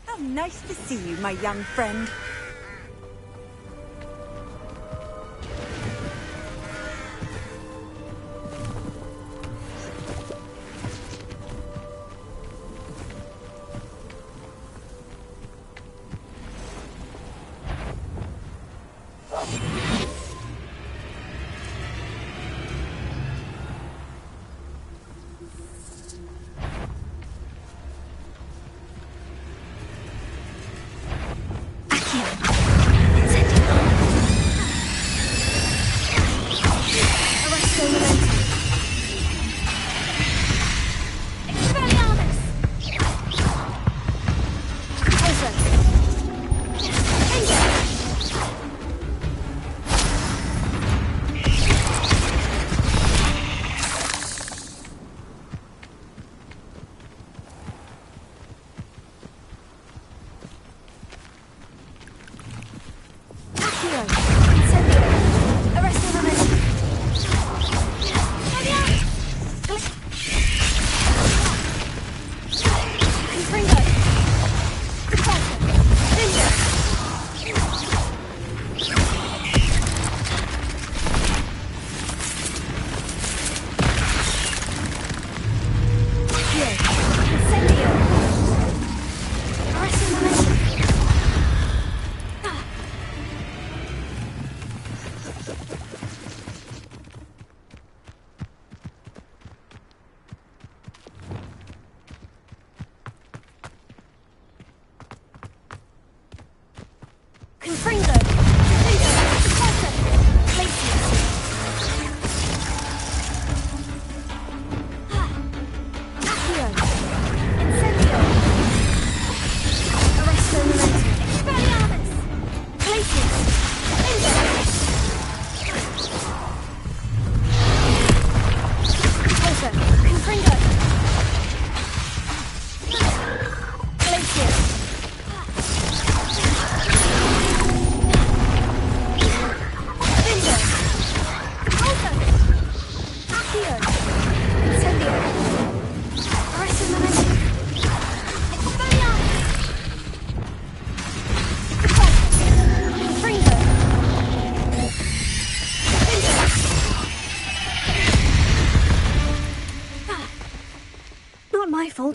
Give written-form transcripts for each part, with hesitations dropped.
How nice to see you, my young friend.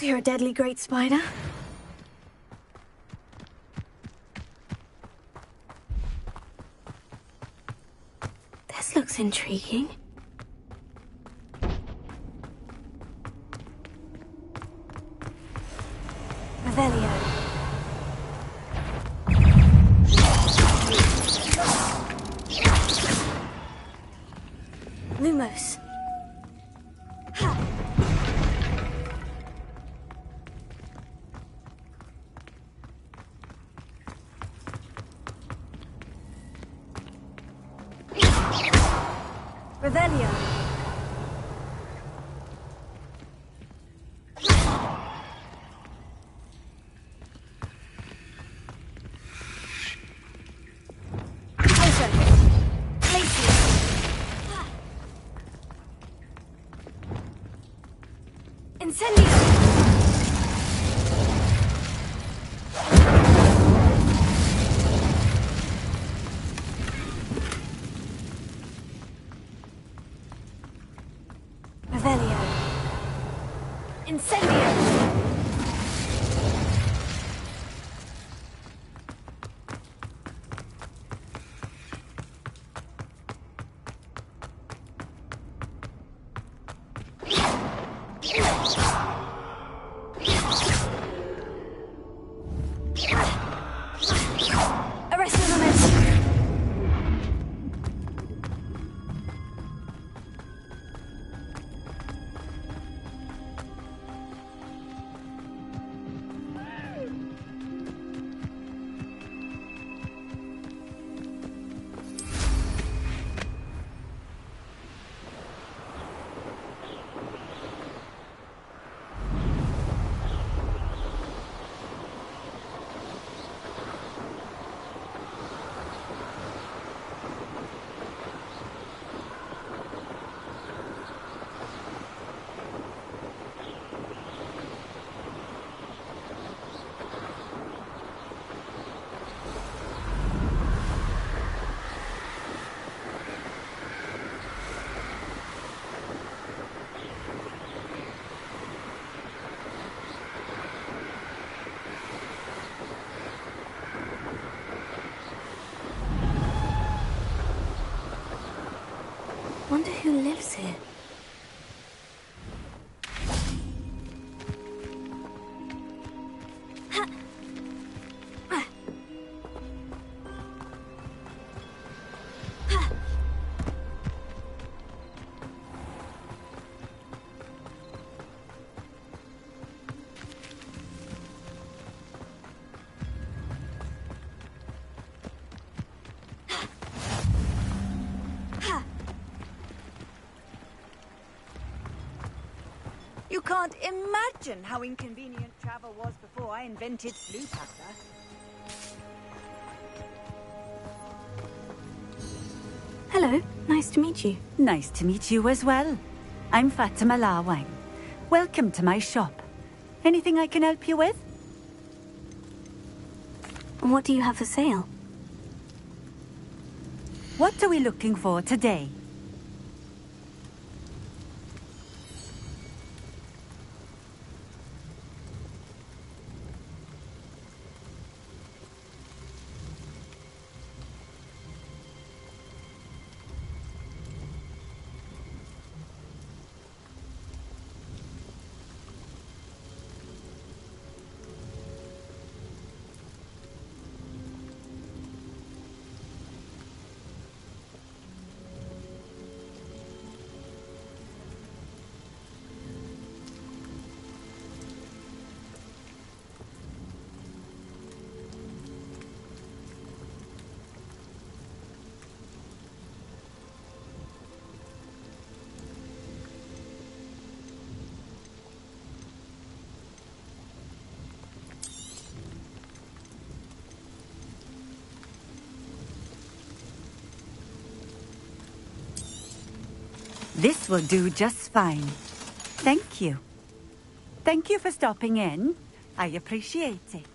You're a deadly great spider. This looks intriguing. Revelio. Lumos. Revelio. Incendio. Revelio. Incendio. Arrest the momentum. Wonder who lives here. You can't imagine how inconvenient travel was before I invented Flutasta. Hello, nice to meet you. Nice to meet you as well. I'm Fatima Lawang. Welcome to my shop. Anything I can help you with? What do you have for sale? What are we looking for today? This will do just fine. Thank you. Thank you for stopping in. I appreciate it.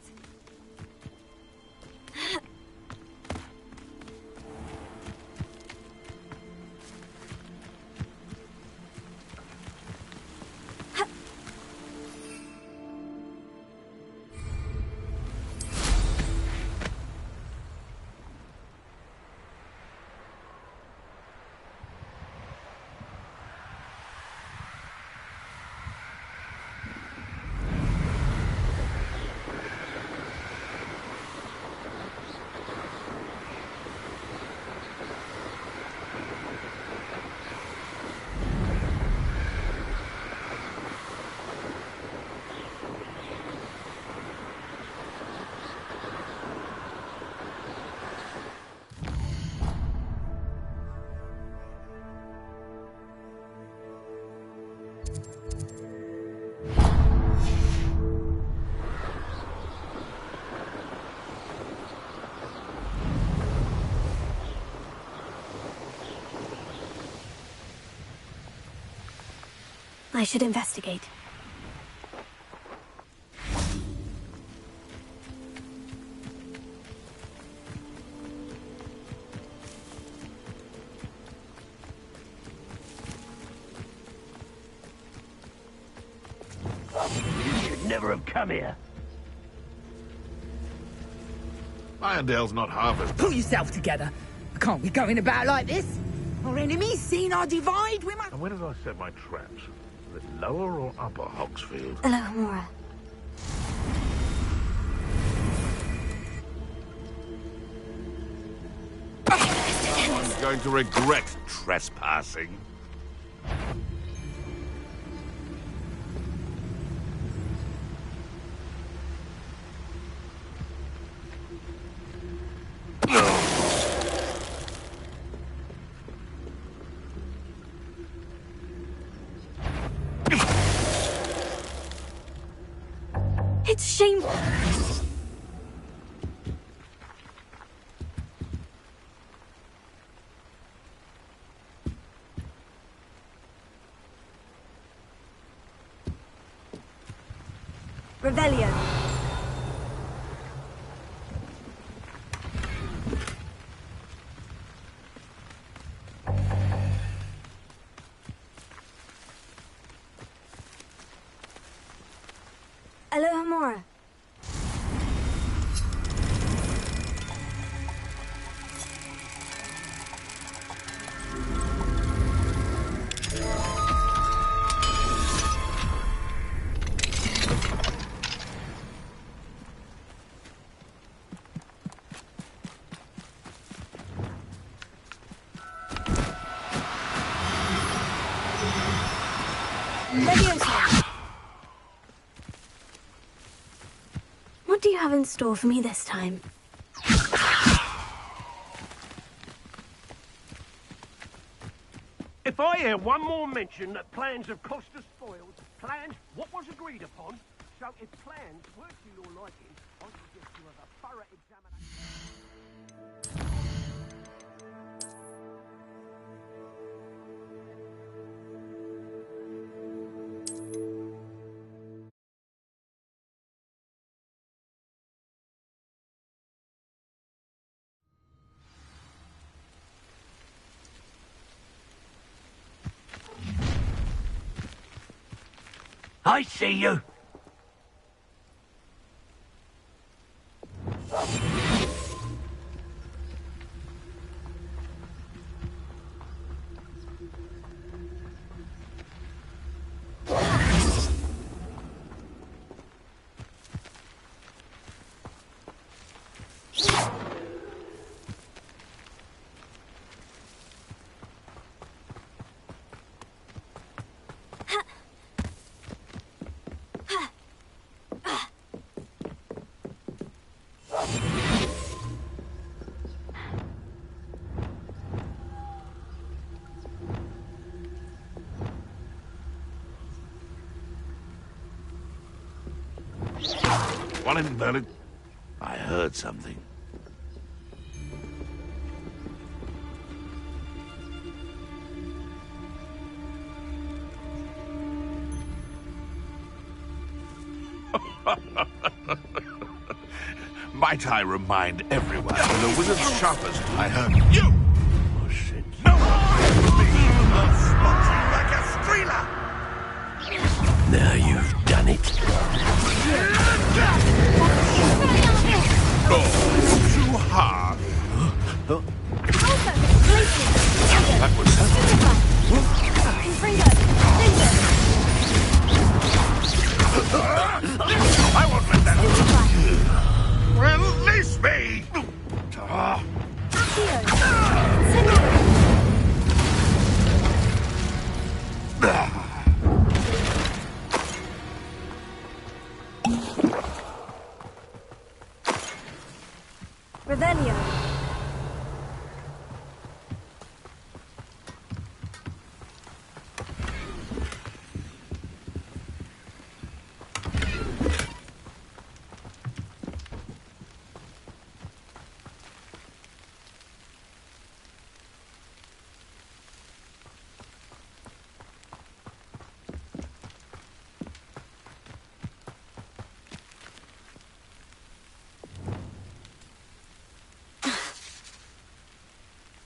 I should investigate. You should never have come here. Irondale's not Harvard. Pull yourself together. Can't be going about like this. Our enemies seen our divide. We must... And where did I set my traps? The lower or upper Hogsfield? Alohomora. You're going to regret trespassing. It's shameful. Revelio. Alohomora. Leviosa. What do you have in store for me this time? If I hear one more mention that plans have cost us spoils, plans what was agreed upon, so if plans were to your liking, I suggest you have a thorough examination. I see you. One in Berlin. I heard something. Might I remind everyone of the wizard's sharpest I heard you! Oh, shit. No one! Like a streeler! Now you've done it. Oh, too hard. That was I won't let that. Release me! Revelio.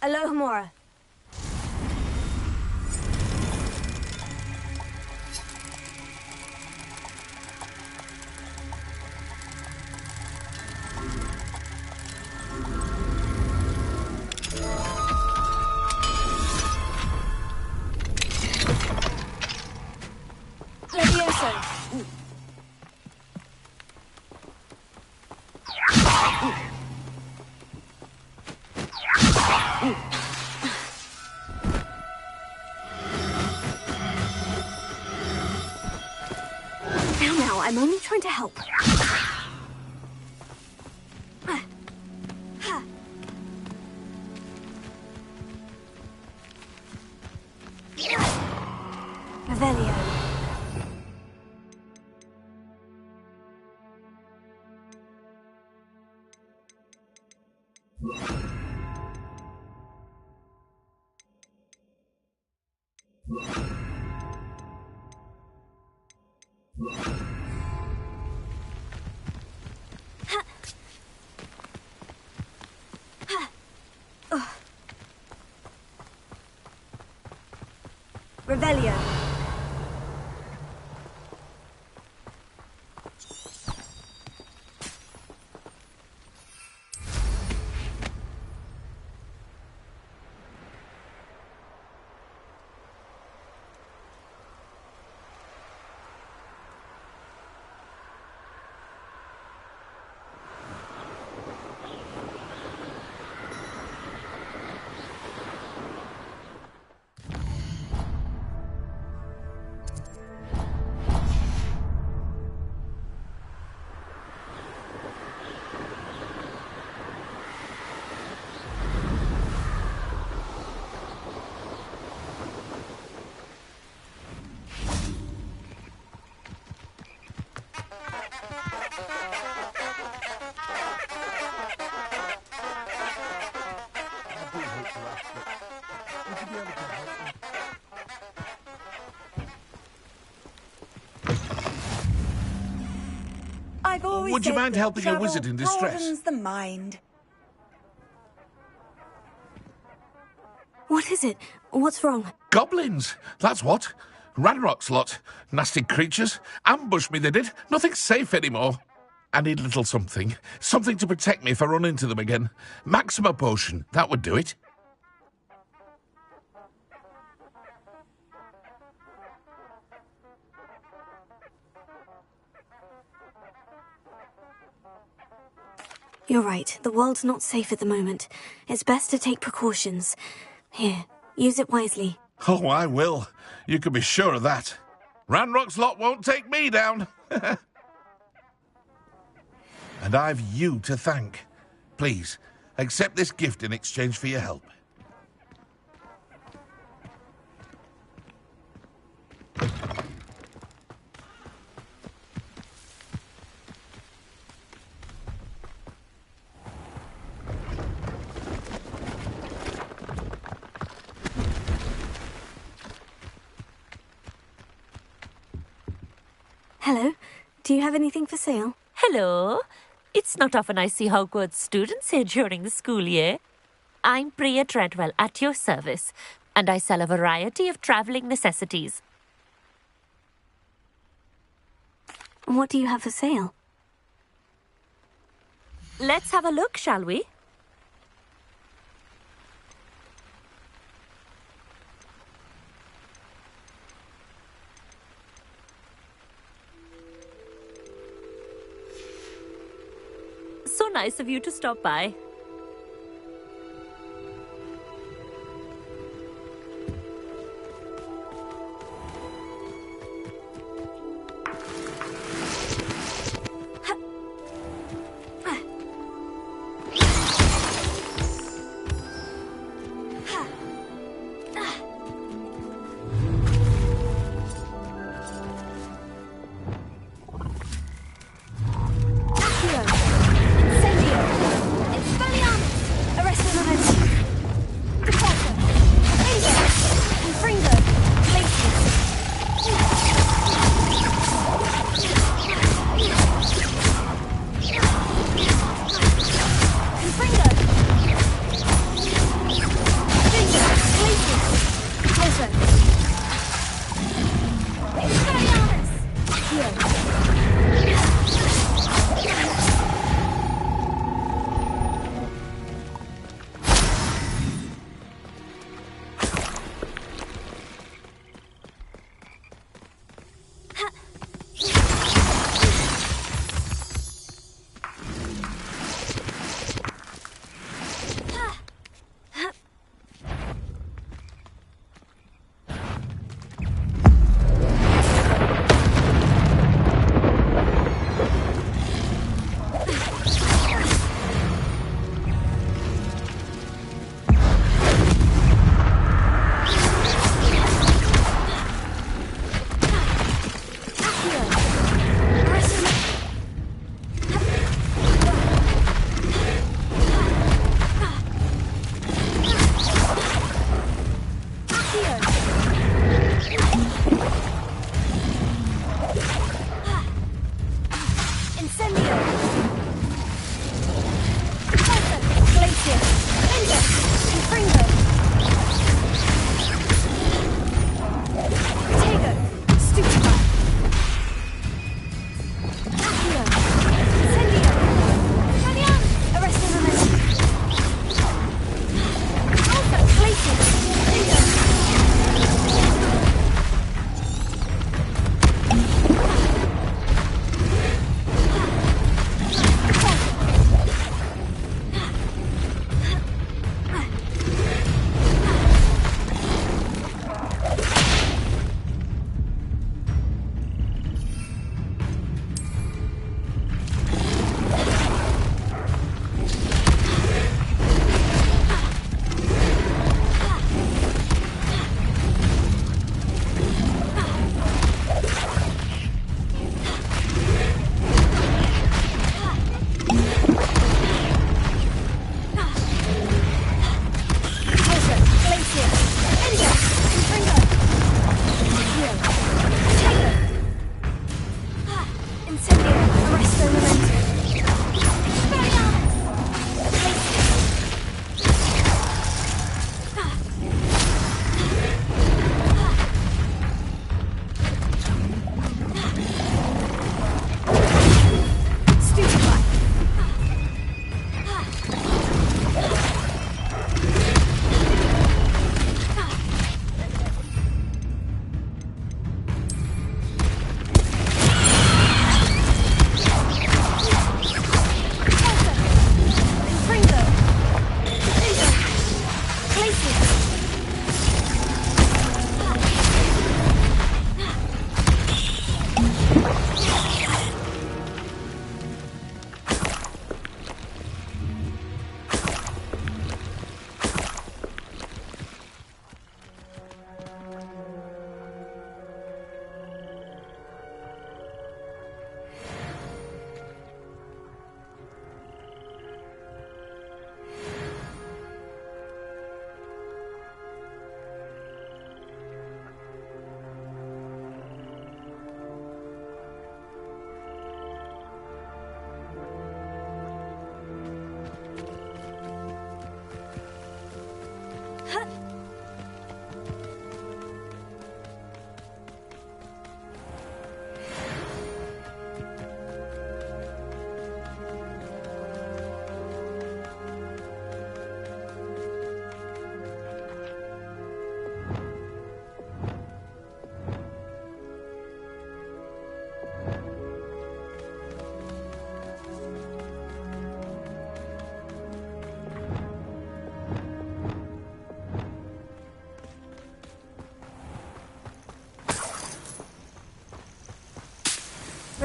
Alohomora. Levioso. help. Revelio. Revelio. I've always Would you said mind that helping a travel wizard in distress? broadens the mind. What is it? What's wrong? Goblins, that's what. Ranrock's lot. Nasty creatures. Ambushed me, they did. Nothing's safe anymore. I need a little something. Something to protect me if I run into them again. Maxima potion, that would do it. You're right. The world's not safe at the moment. It's best to take precautions. Here, use it wisely. Oh, I will. You can be sure of that. Ranrock's lot won't take me down. And I've you to thank. Please, accept this gift in exchange for your help. Hello. Do you have anything for sale? Hello. It's not often I see Hogwarts students here during the school year. I'm Bria Treadwell, at your service, and I sell a variety of travelling necessities. What do you have for sale? Let's have a look, shall we? So nice of you to stop by. Accio! Incendio!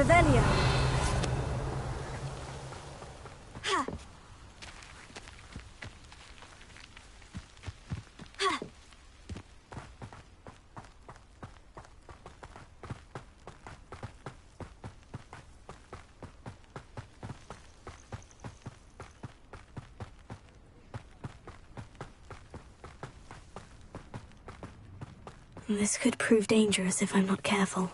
Revelio. Ha. Ha. This could prove dangerous if I'm not careful.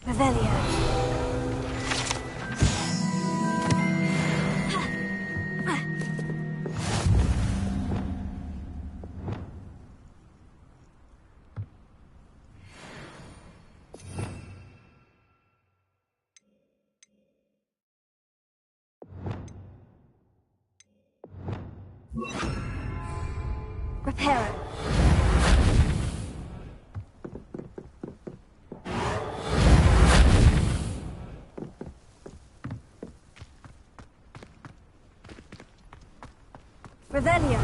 Revelio. Reparo. Revelio.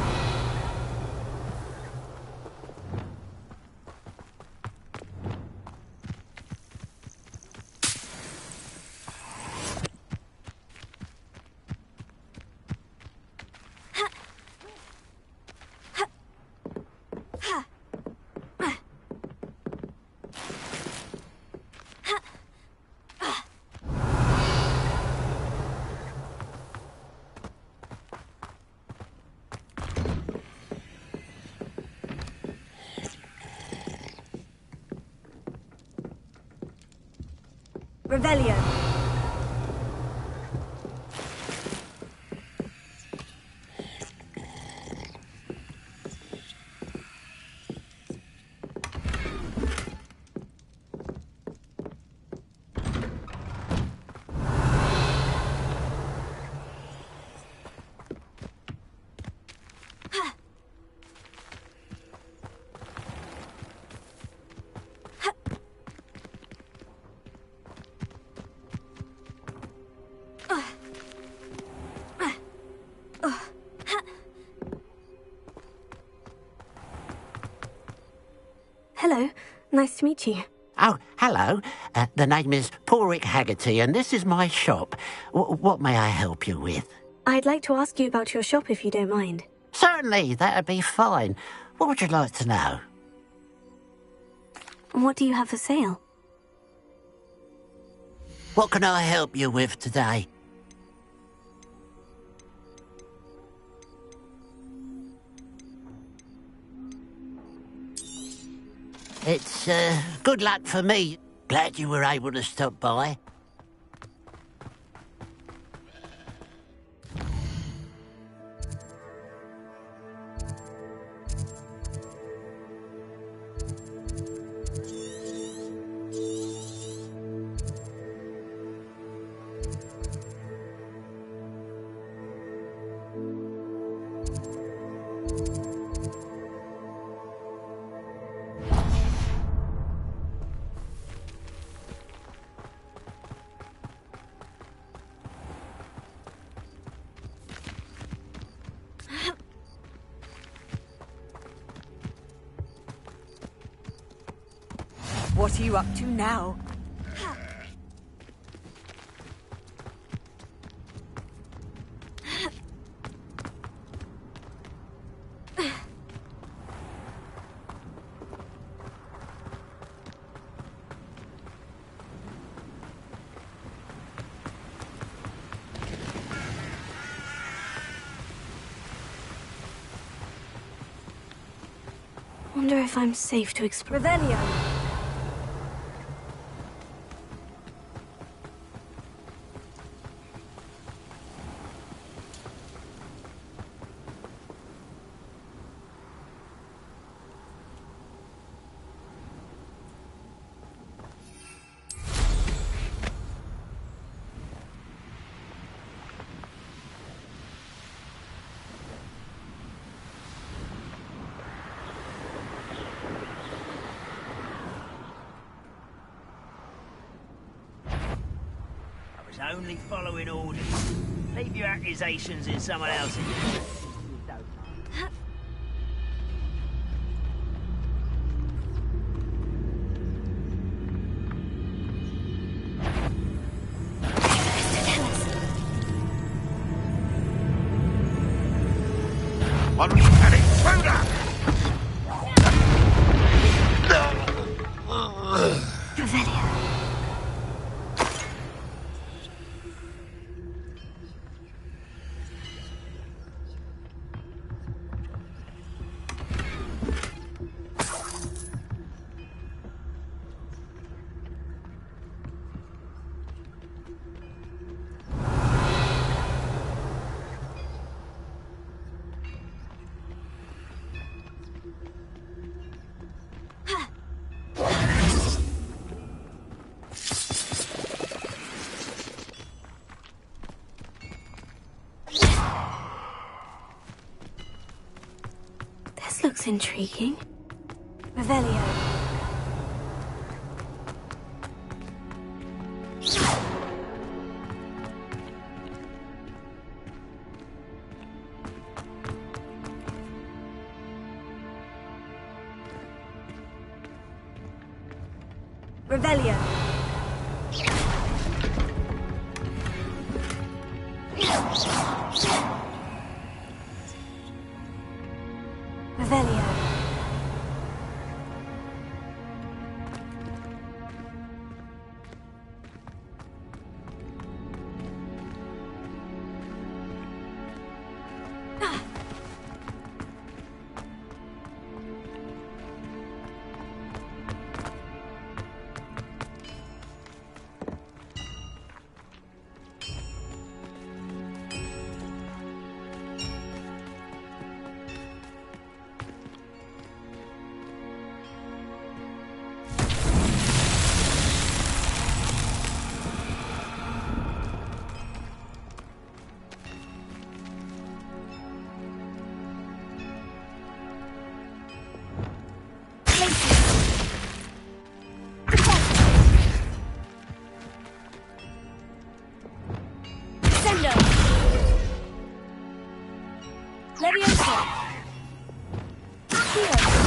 Revelio. Hello, nice to meet you. Oh, hello. The name is Porrick Haggerty, and this is my shop. What may I help you with? I'd like to ask you about your shop if you don't mind. Certainly, that'd be fine. What would you like to know? What do you have for sale? What can I help you with today? It's, good luck for me. Glad you were able to stop by. What are you up to now? Wonder if I'm safe to explore. Revelio. was only following orders. Leave your accusations in someone else's hands. Why don't you carry soda? Revelio. This looks intriguing. Revelio. Revelio. Revelio. Leviosa! Accio!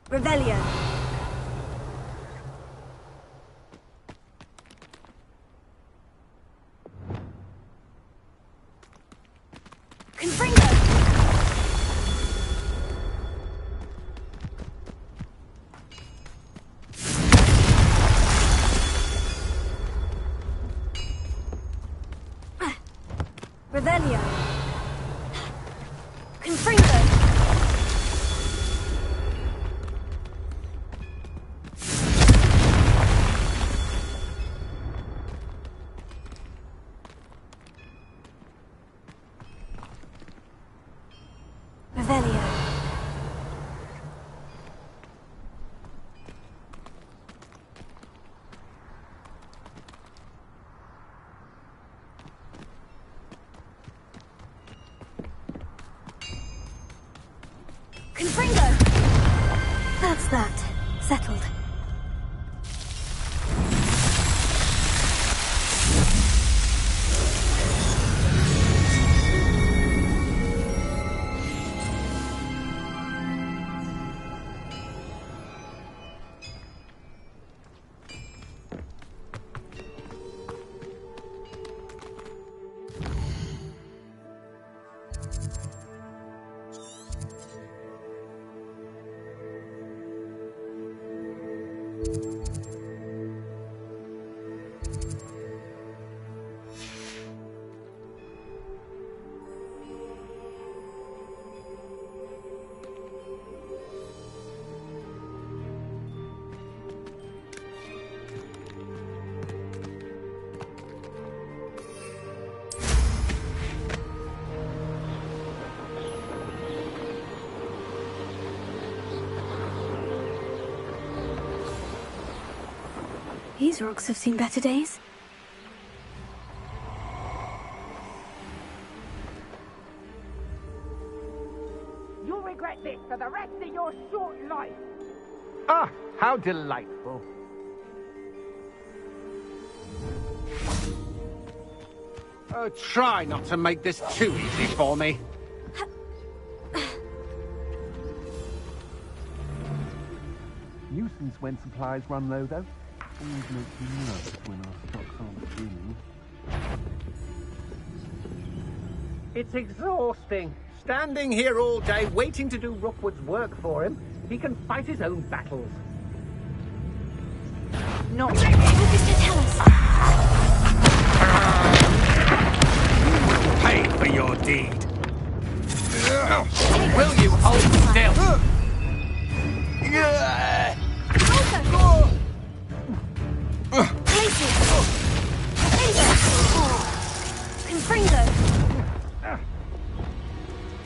Revelio. Confringo. Revelio. Confringo. Revelio. These rocks have seen better days. You'll regret this for the rest of your short life. Ah, how delightful. Oh, try not to make this too easy for me. Nuisance when supplies run low, though. Always makes me nervous when our stocks aren't booming. It's exhausting. Standing here all day, waiting to do Rookwood's work for him. He can fight his own battles. Not. What does it tell us? Pay for your deed. Will you hold still? Confringo!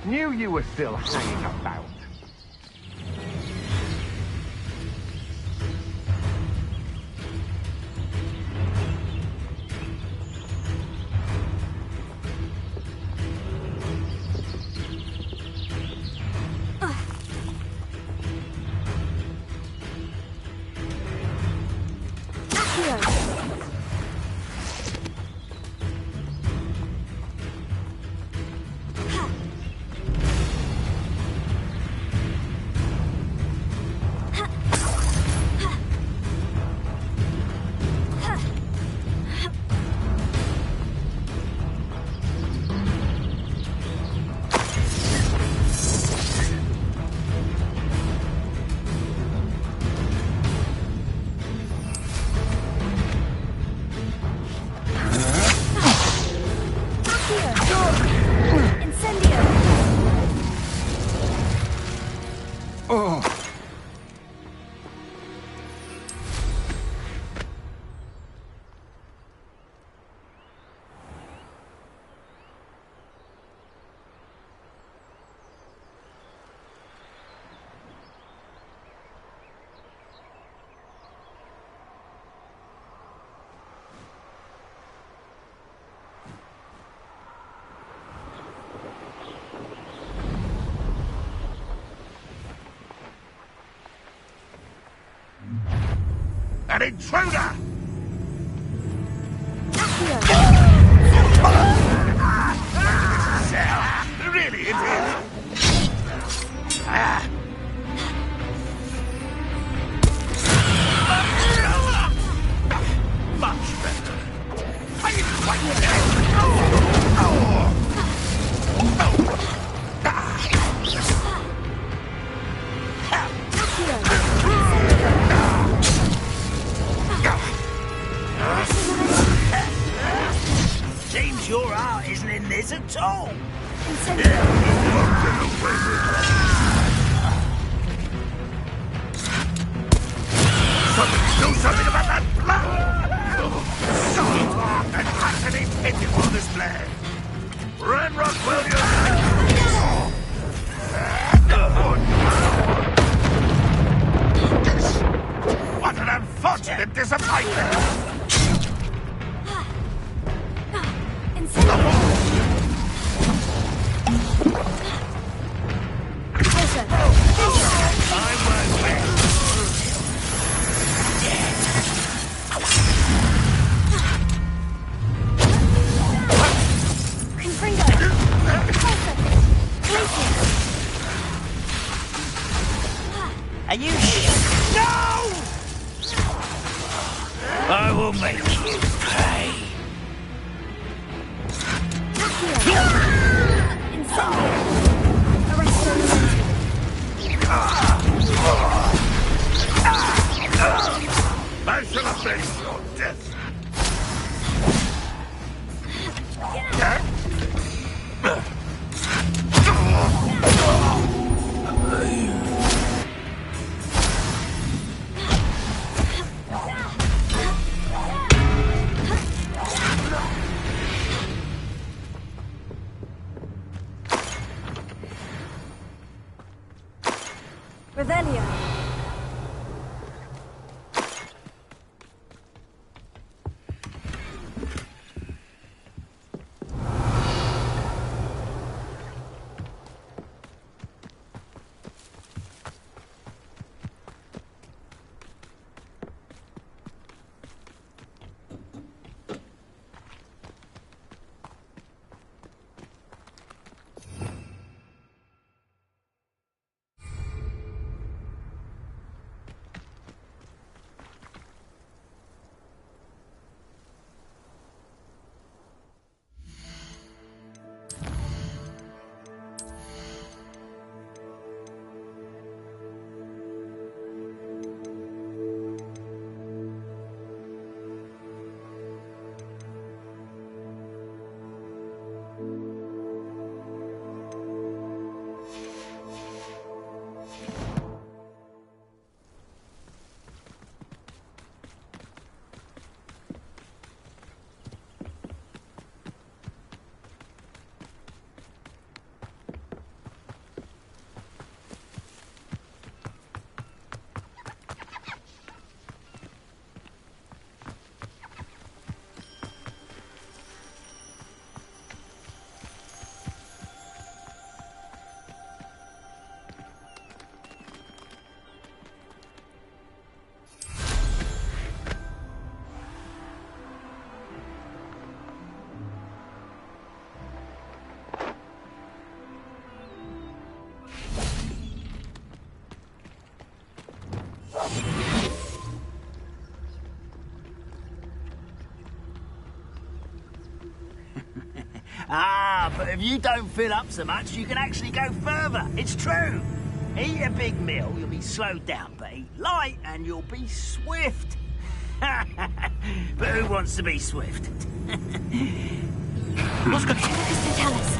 Knew you were still hanging about. An intruder! Really, it is. Much better. Seems your heart isn't in this at all. Somebody do something about that blood! Salt and agony pitiful display. Ranrock Williams! What an unfortunate disappointment! Are you sure? No! I will make you pay. I shall avenge your death. Revelio. But if you don't fill up so much, you can actually go further. It's true. Eat a big meal, you'll be slowed down, but eat light and you'll be swift. But who wants to be swift? What's going on? Tell us.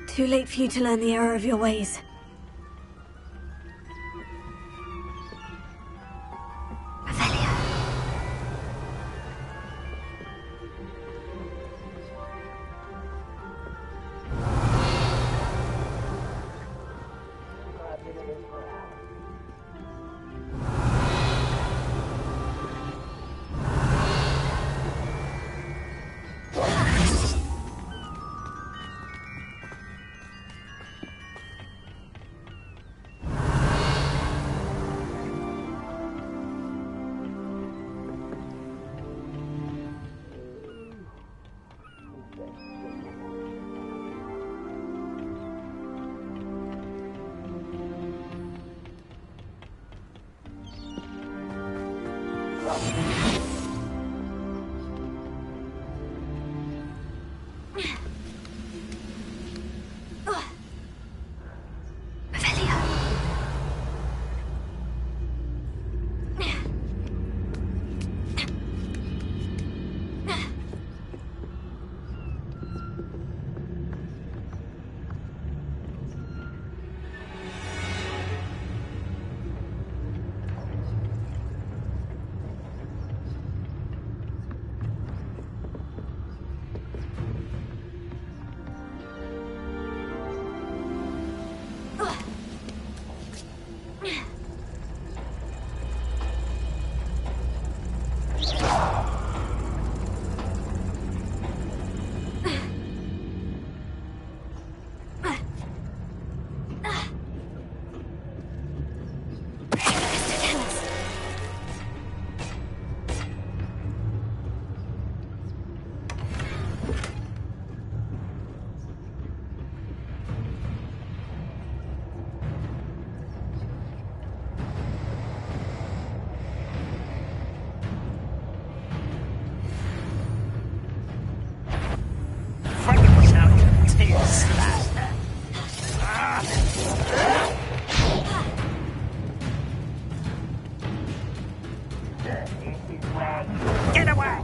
Too late for you to learn the error of your ways. Get away!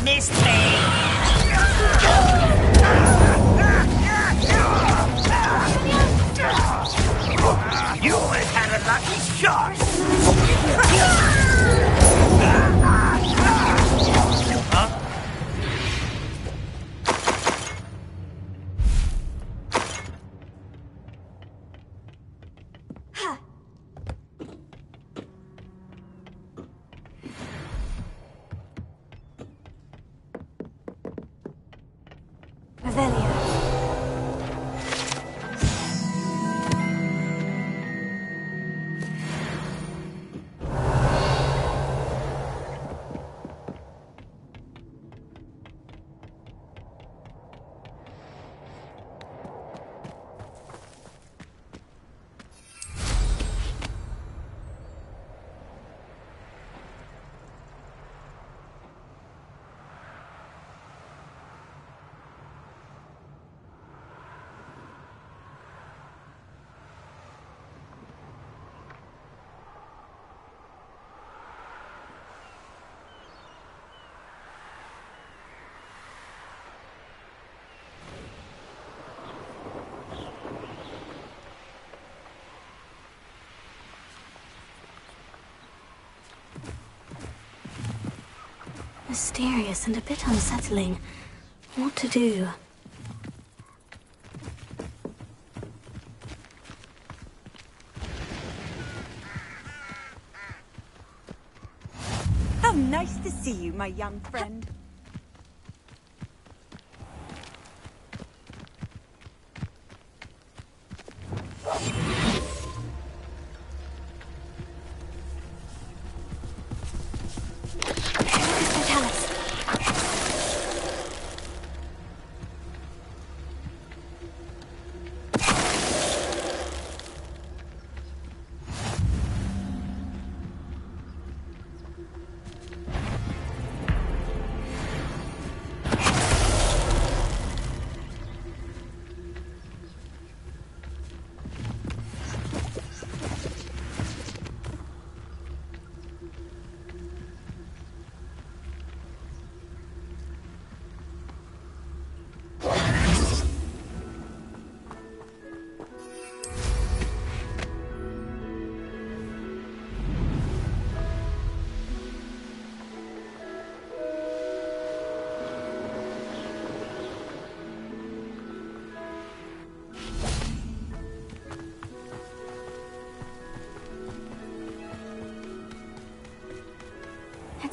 Missed me! You always had a lucky shot! Revelio. Mysterious and a bit unsettling. What to do? How nice to see you, my young friend.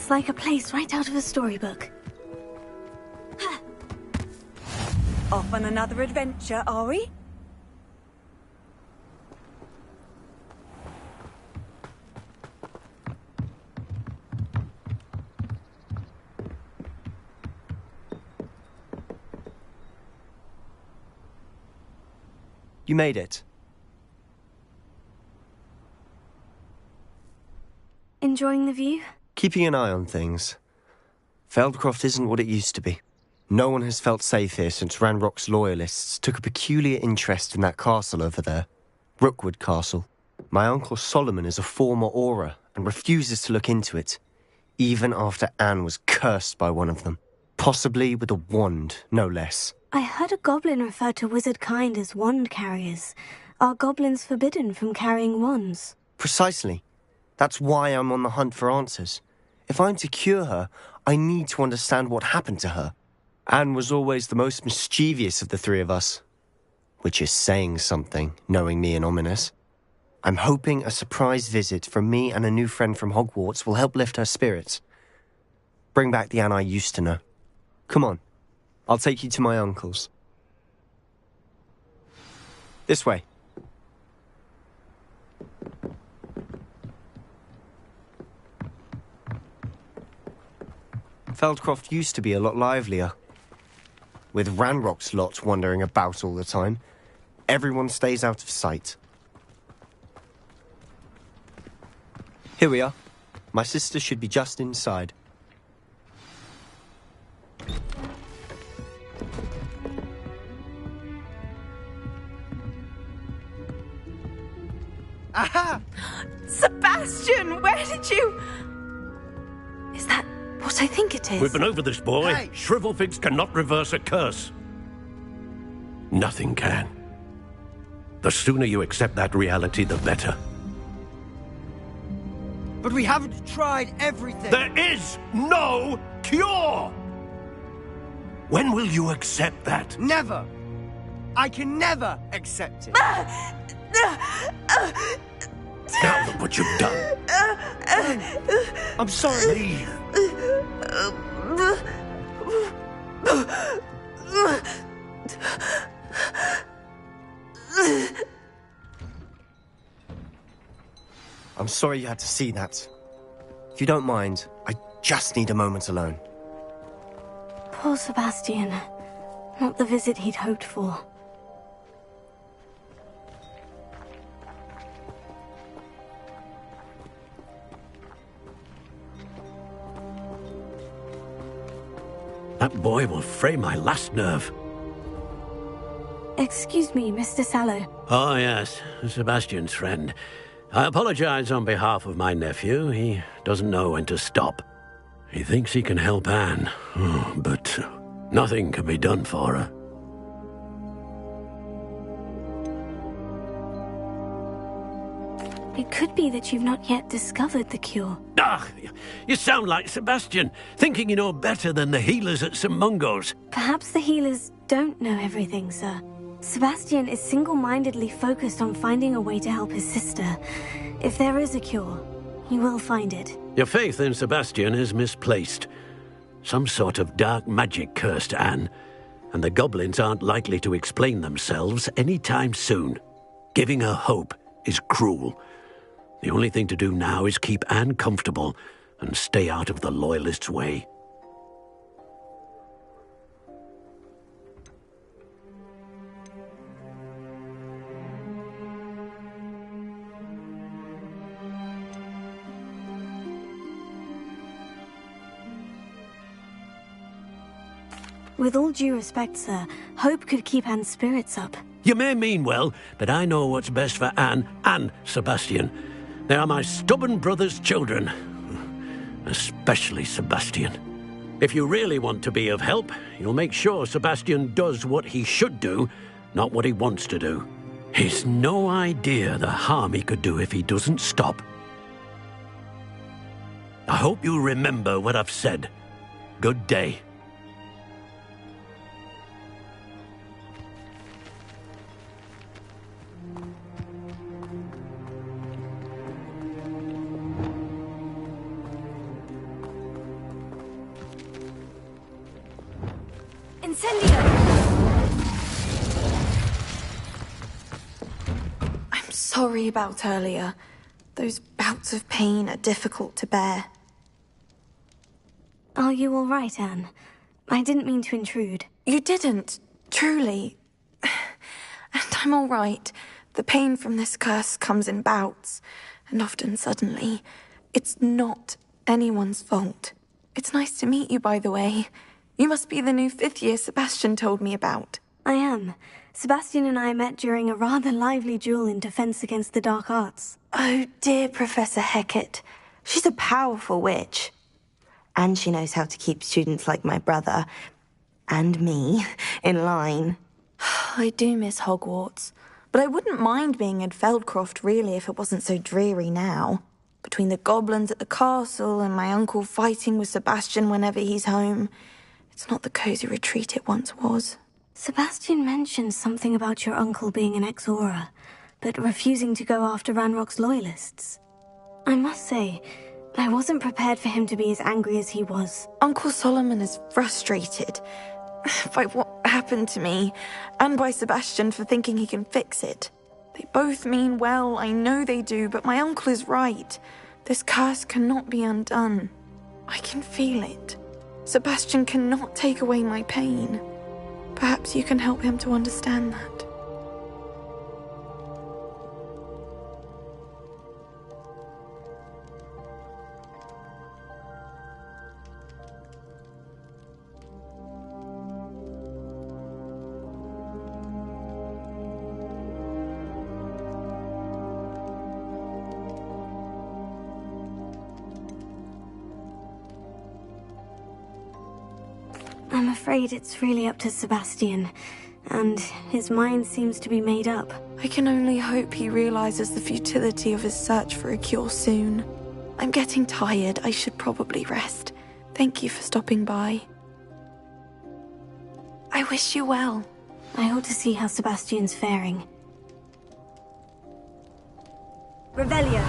Looks like a place right out of a storybook. Off on another adventure, are we? You made it. Enjoying the view? Keeping an eye on things. Feldcroft isn't what it used to be. No one has felt safe here since Ranrock's loyalists took a peculiar interest in that castle over there. Rookwood Castle. My uncle Solomon is a former Auror and refuses to look into it, even after Anne was cursed by one of them. Possibly with a wand, no less. I heard a goblin refer to wizard kind as wand carriers. Are goblins forbidden from carrying wands? Precisely. That's why I'm on the hunt for answers. If I'm to cure her, I need to understand what happened to her. Anne was always the most mischievous of the three of us. Which is saying something, knowing me and Ominis. I'm hoping a surprise visit from me and a new friend from Hogwarts will help lift her spirits. Bring back the Anne I used to know. Come on. I'll take you to my uncle's. This way. Feldcroft used to be a lot livelier. With Ranrock's lot wandering about all the time, everyone stays out of sight. Here we are. My sister should be just inside. Aha! Sebastian, where did you... Is that what I think it is? We've been over this, boy. Hey. Shrivelfigs cannot reverse a curse. Nothing can. The sooner you accept that reality, the better. But we haven't tried everything. There is no cure! When will you accept that? Never. I can never accept it. Now look what you've done. I'm sorry. Leave. I'm sorry you had to see that. If you don't mind, I just need a moment alone. Poor Sebastian. Not the visit he'd hoped for. That boy will fray my last nerve. Excuse me, Mr. Sallow. Oh, yes, Sebastian's friend. I apologize on behalf of my nephew. He doesn't know when to stop. He thinks he can help Anne, but nothing can be done for her. It could be that you've not yet discovered the cure. Ah, you sound like Sebastian, thinking you know better than the healers at St. Mungo's. Perhaps the healers don't know everything, sir. Sebastian is single-mindedly focused on finding a way to help his sister. If there is a cure, he will find it. Your faith in Sebastian is misplaced. Some sort of dark magic cursed Anne, and the goblins aren't likely to explain themselves anytime soon. Giving her hope is cruel. The only thing to do now is keep Anne comfortable and stay out of the Loyalists' way. With all due respect, sir, hope could keep Anne's spirits up. You may mean well, but I know what's best for Anne and Sebastian. They are my stubborn brother's children. Especially Sebastian. If you really want to be of help, you'll make sure Sebastian does what he should do, not what he wants to do. He's no idea the harm he could do if he doesn't stop. I hope you remember what I've said. Good day. Incendio! I'm sorry about earlier. Those bouts of pain are difficult to bear. Are you all right, Anne? I didn't mean to intrude. You didn't, truly. And I'm all right. The pain from this curse comes in bouts, and often suddenly. It's not anyone's fault. It's nice to meet you, by the way. You must be the new 5th year Sebastian told me about. I am. Sebastian and I met during a rather lively duel in Defense Against the Dark Arts. Oh, dear Professor Hecat. She's a powerful witch. And she knows how to keep students like my brother, and me, in line. I do miss Hogwarts, but I wouldn't mind being in Feldcroft, really, if it wasn't so dreary now. Between the goblins at the castle and my uncle fighting with Sebastian whenever he's home, it's not the cozy retreat it once was. Sebastian mentioned something about your uncle being an ex-Auror, but refusing to go after Ranrock's loyalists. I must say, I wasn't prepared for him to be as angry as he was. Uncle Solomon is frustrated by what happened to me, and by Sebastian for thinking he can fix it. They both mean well, I know they do, but my uncle is right. This curse cannot be undone. I can feel it. Sebastian cannot take away my pain. Perhaps you can help him to understand that. I'm afraid it's really up to Sebastian, and his mind seems to be made up. I can only hope he realizes the futility of his search for a cure soon. I'm getting tired. I should probably rest. Thank you for stopping by. I wish you well. I ought to see how Sebastian's faring. Revelio.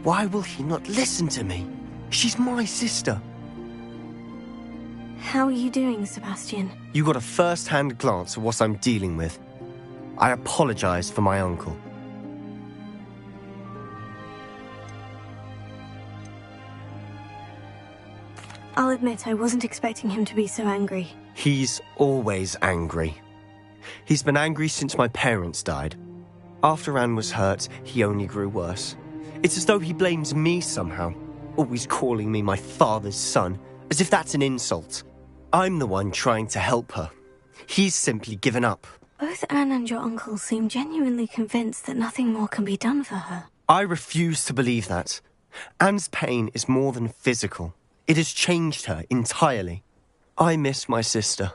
Why will he not listen to me? She's my sister. How are you doing, Sebastian? You got a first-hand glance at what I'm dealing with. I apologize for my uncle. I'll admit I wasn't expecting him to be so angry. He's always angry. He's been angry since my parents died. After Anne was hurt, he only grew worse. It's as though he blames me somehow, always calling me my father's son, as if that's an insult. I'm the one trying to help her. He's simply given up. Both Anne and your uncle seem genuinely convinced that nothing more can be done for her. I refuse to believe that. Anne's pain is more than physical. It has changed her entirely. I miss my sister.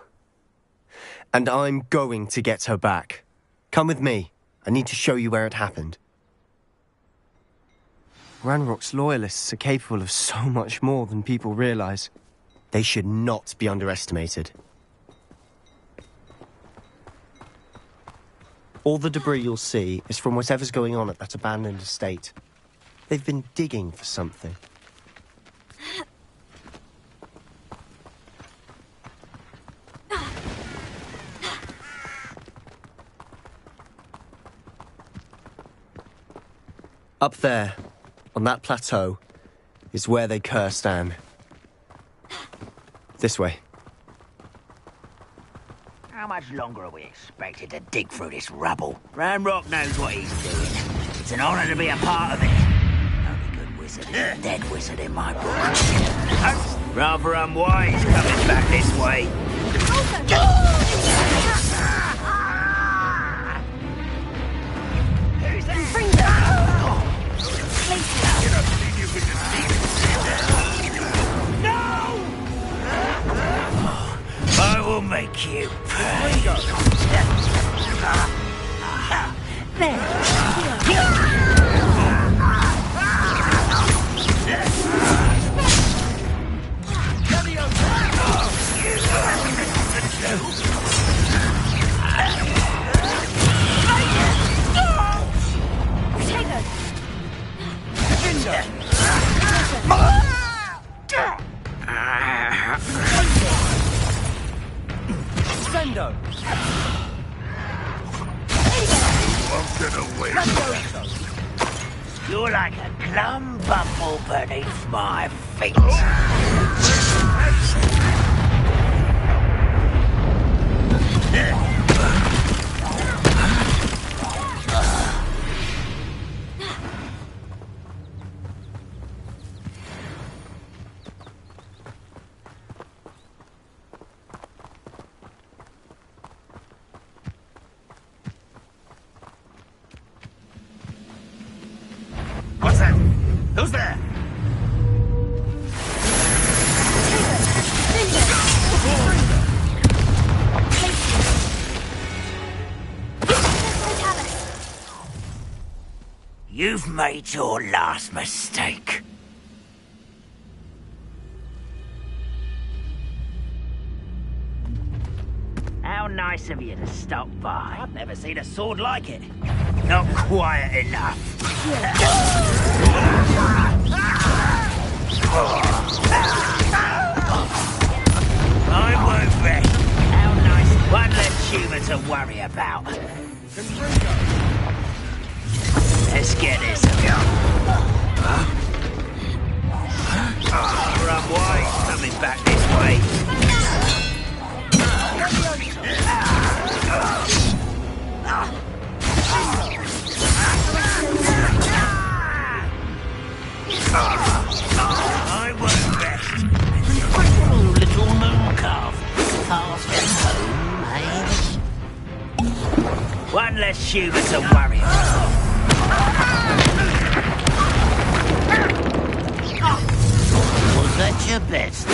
And I'm going to get her back. Come with me. I need to show you where it happened. Ranrock's loyalists are capable of so much more than people realize. They should not be underestimated. All the debris you'll see is from whatever's going on at that abandoned estate. They've been digging for something. Up there, on that plateau, is where they cursed Anne. This way. How much longer are we expected to dig through this rubble? Ranrock knows what he's doing. It's an honor to be a part of it. Only good wizard is a dead wizard in my book. Rather unwise coming back this way. Who's that? Bring them! No! will make you Sendo! You're like a glum bumble beneath my feet. What's that? Who's there? You've made your last mistake. How nice of you to stop by. I've never seen a sword like it. Not quiet enough. I won't rest. How nice. One less human to worry about. Let's get this done. Run wide, coming back this way. I won't rest. Oh, little moon calf. Fast and home, eh? One less human to worry about. Was that your best?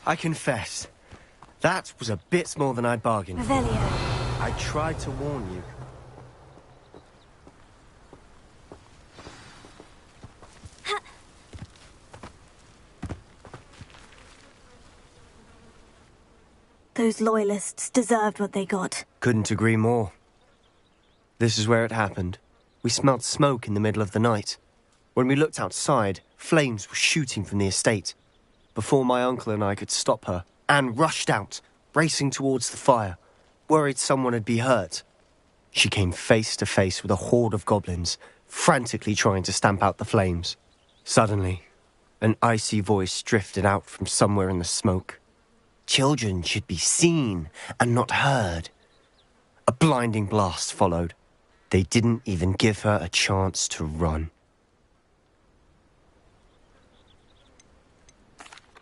I confess, that was a bit more than I bargained for. Revelio. I tried to warn you. Those loyalists deserved what they got. Couldn't agree more. This is where it happened. We smelled smoke in the middle of the night. When we looked outside, flames were shooting from the estate. Before my uncle and I could stop her, Anne rushed out, racing towards the fire, worried someone had been hurt. She came face to face with a horde of goblins, frantically trying to stamp out the flames. Suddenly, an icy voice drifted out from somewhere in the smoke. Children should be seen and not heard. A blinding blast followed. They didn't even give her a chance to run.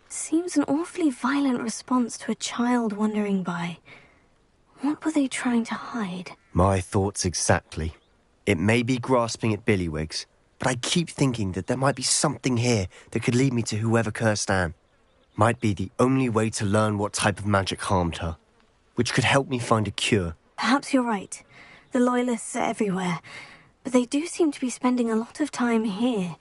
Seems an awfully violent response to a child wandering by. What were they trying to hide? My thoughts exactly. It may be grasping at Billywigs, but I keep thinking that there might be something here that could lead me to whoever cursed Anne. Might be the only way to learn what type of magic harmed her, which could help me find a cure. Perhaps you're right. The Loyalists are everywhere, but they do seem to be spending a lot of time here,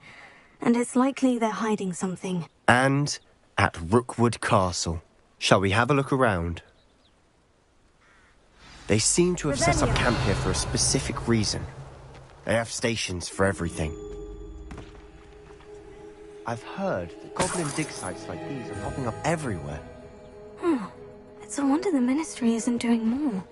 and it's likely they're hiding something. And at Rookwood Castle. Shall we have a look around? They seem to have set up camp here for a specific reason. They have stations for everything. I've heard that goblin dig sites like these are popping up everywhere. It's a wonder the Ministry isn't doing more.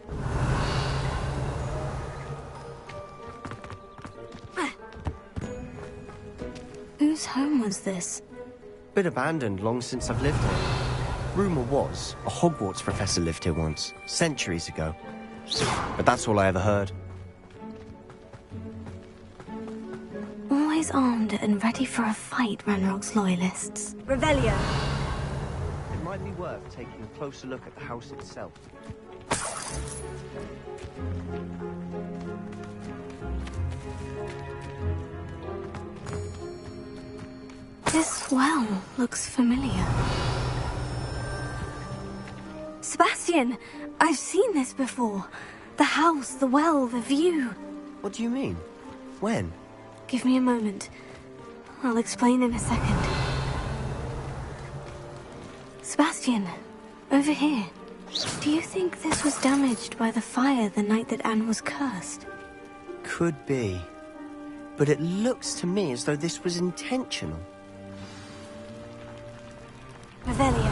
Whose home was this? Been abandoned long since I've lived here. Rumour was a Hogwarts professor lived here once, centuries ago. But that's all I ever heard. Always armed and ready for a fight, Ranrock's Loyalists. Revelio! It might be worth taking a closer look at the house itself. This well looks familiar. Sebastian! I've seen this before. The house, the well, the view. What do you mean? When? Give me a moment. I'll explain in a second. Sebastian, over here. Do you think this was damaged by the fire the night that Anne was cursed? Could be. But it looks to me as though this was intentional. Revelio.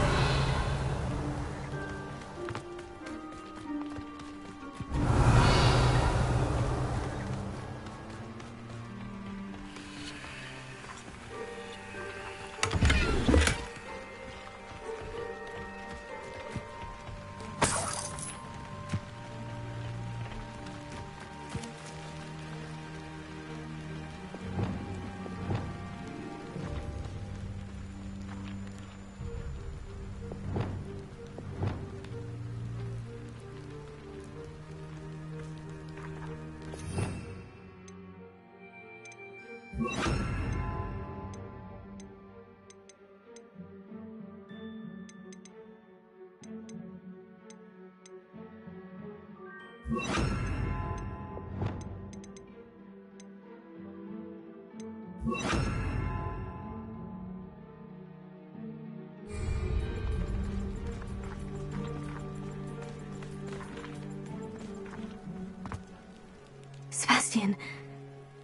Sebastian,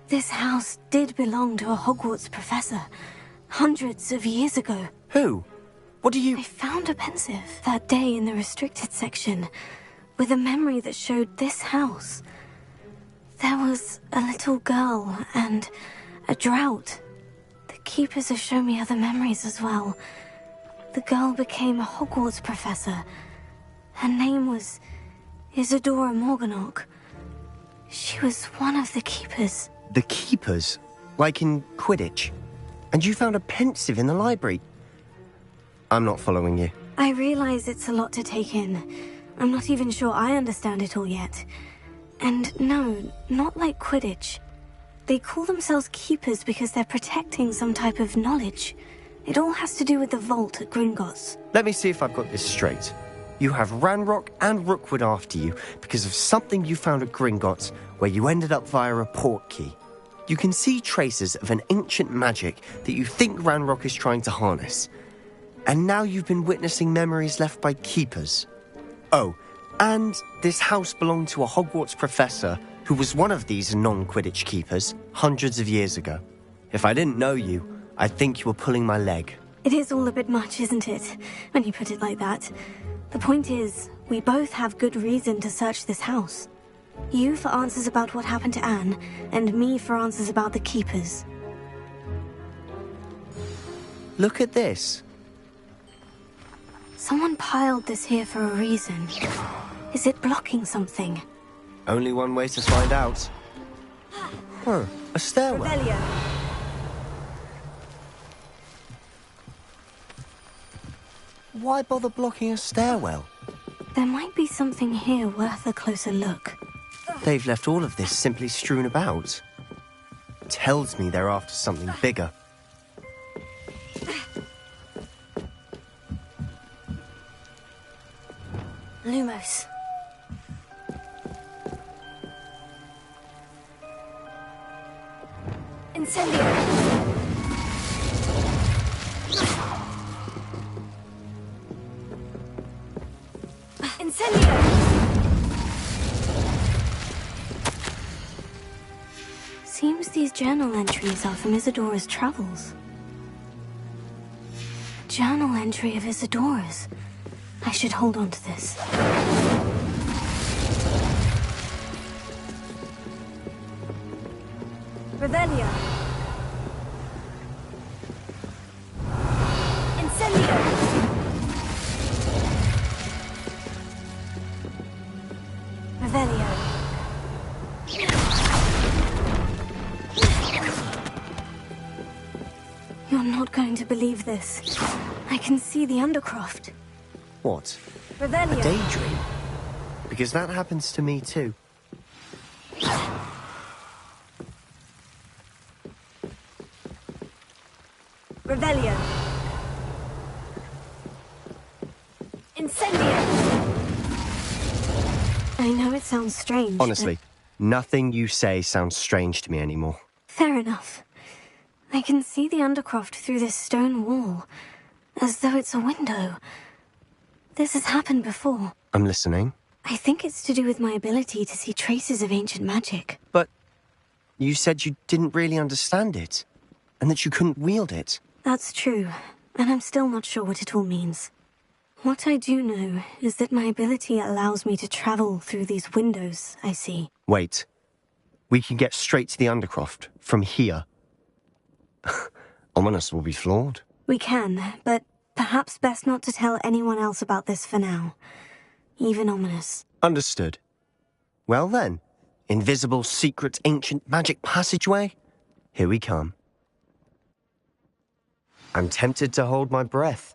this house did belong to a Hogwarts professor, hundreds of years ago. Who? What do you... I found a pensive that day in the restricted section, with a memory that showed this house. There was a little girl and a drought. The keepers have shown me other memories as well. The girl became a Hogwarts professor. Her name was Isadora Morganach. She was one of the keepers. The keepers? Like in Quidditch? And you found a pensive in the library? I'm not following you. I realize it's a lot to take in. I'm not even sure I understand it all yet. And no, not like Quidditch. They call themselves keepers because they're protecting some type of knowledge. It all has to do with the vault at Gringotts. Let me see if I've got this straight. You have Ranrock and Rookwood after you because of something you found at Gringotts where you ended up via a portkey. You can see traces of an ancient magic that you think Ranrock is trying to harness. And now you've been witnessing memories left by keepers. Oh, and this house belonged to a Hogwarts professor who was one of these non-Quidditch keepers hundreds of years ago. If I didn't know you, I'd think you were pulling my leg. It is all a bit much, isn't it, when you put it like that? The point is, we both have good reason to search this house. You for answers about what happened to Anne, and me for answers about the keepers. Look at this. Someone piled this here for a reason. Is it blocking something? Only one way to find out. Huh, a stairwell. Revelio. Why bother blocking a stairwell? There might be something here worth a closer look. They've left all of this simply strewn about. Tells me they're after something bigger. Lumos. Incendio. Seems these journal entries are from Isadora's travels. A journal entry of Isadora's. I should hold on to this. Revelio. Incendio. Revelio. You're not going to believe this. I can see the Undercroft. What? Revelio. A daydream? Because that happens to me too. Revelio. Incendio. I know it sounds strange. Honestly, nothing you say sounds strange to me anymore. Fair enough. I can see the Undercroft through this stone wall, as though it's a window. This has happened before. I'm listening. I think it's to do with my ability to see traces of ancient magic. But you said you didn't really understand it, and that you couldn't wield it. That's true, and I'm still not sure what it all means. What I do know is that my ability allows me to travel through these windows I see. Wait. We can get straight to the Undercroft from here. Ominis will be floored. We can, but perhaps best not to tell anyone else about this for now. Even Ominis. Understood. Well then, invisible, secret, ancient magic passageway? Here we come. I'm tempted to hold my breath.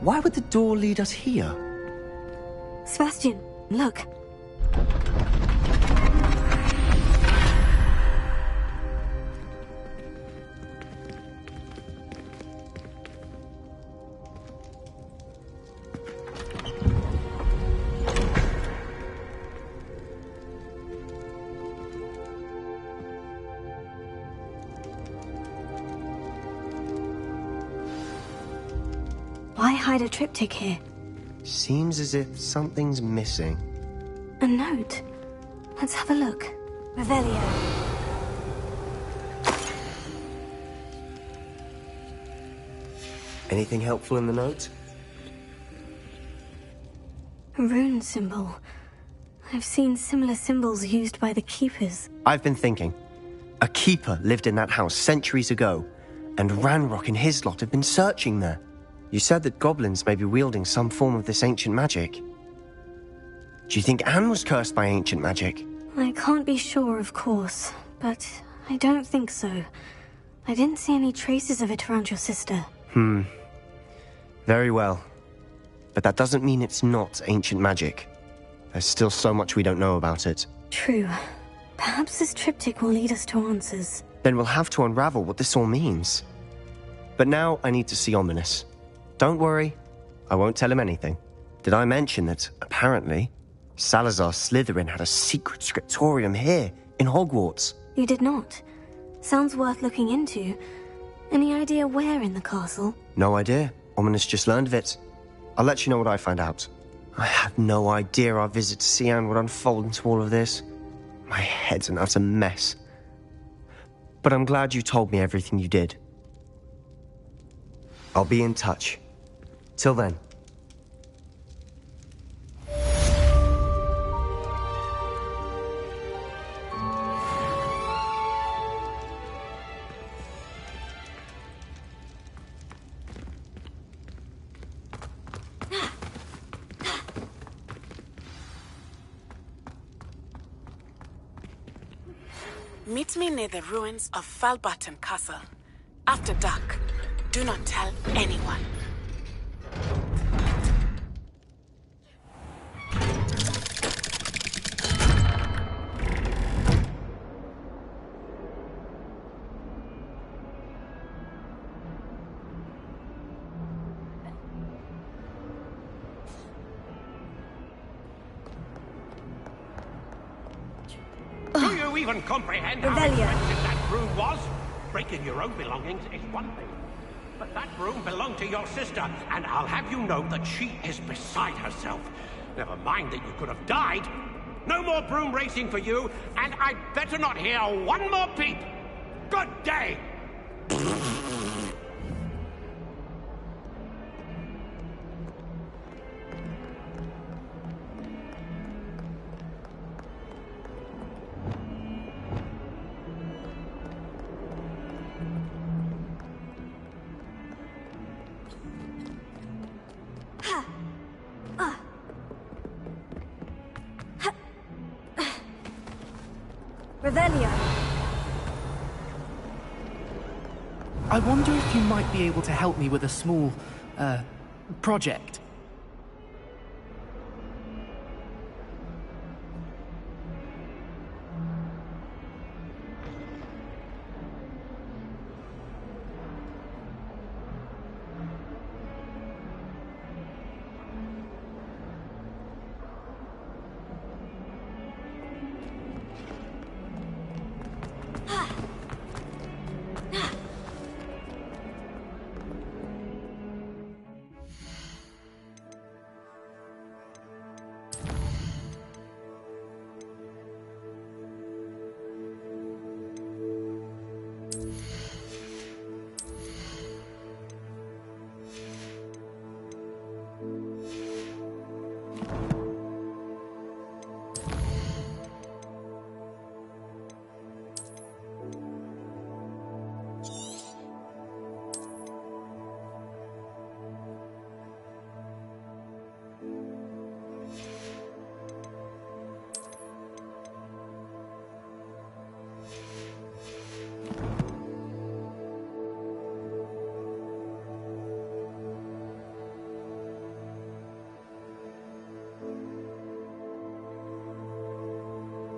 Why would the door lead us here? Sebastian, look. Why hide a triptych here? Seems as if something's missing. A note. Let's have a look. Revelio. Anything helpful in the note? A rune symbol. I've seen similar symbols used by the Keepers. I've been thinking. A keeper lived in that house centuries ago, and Ranrock and his lot have been searching there. You said that goblins may be wielding some form of this ancient magic. Do you think Anne was cursed by ancient magic? I can't be sure, of course, but I don't think so. I didn't see any traces of it around your sister. Very well. But that doesn't mean it's not ancient magic. There's still so much we don't know about it. True. Perhaps this triptych will lead us to answers. Then we'll have to unravel what this all means. But now I need to see Ominis. Don't worry, I won't tell him anything. Did I mention that, apparently, Salazar Slytherin had a secret scriptorium here, in Hogwarts? You did not. Sounds worth looking into. Any idea where in the castle? No idea. Ominis just learned of it. I'll let you know what I find out. I had no idea our visit to Cian would unfold into all of this. My head's an utter mess. But I'm glad you told me everything you did. I'll be in touch. Till then. Meet me near the ruins of Falbarton Castle. After dark. Do not tell anyone. Do you even comprehend how expensive that broom was? Breaking your own belongings is one thing. But that broom belonged to your sister, and I'll have you know that she is beside herself. Never mind that you could have died. No more broom racing for you, and I'd better not hear one more peep. Good day! Revelio. I wonder if you might be able to help me with a small, project.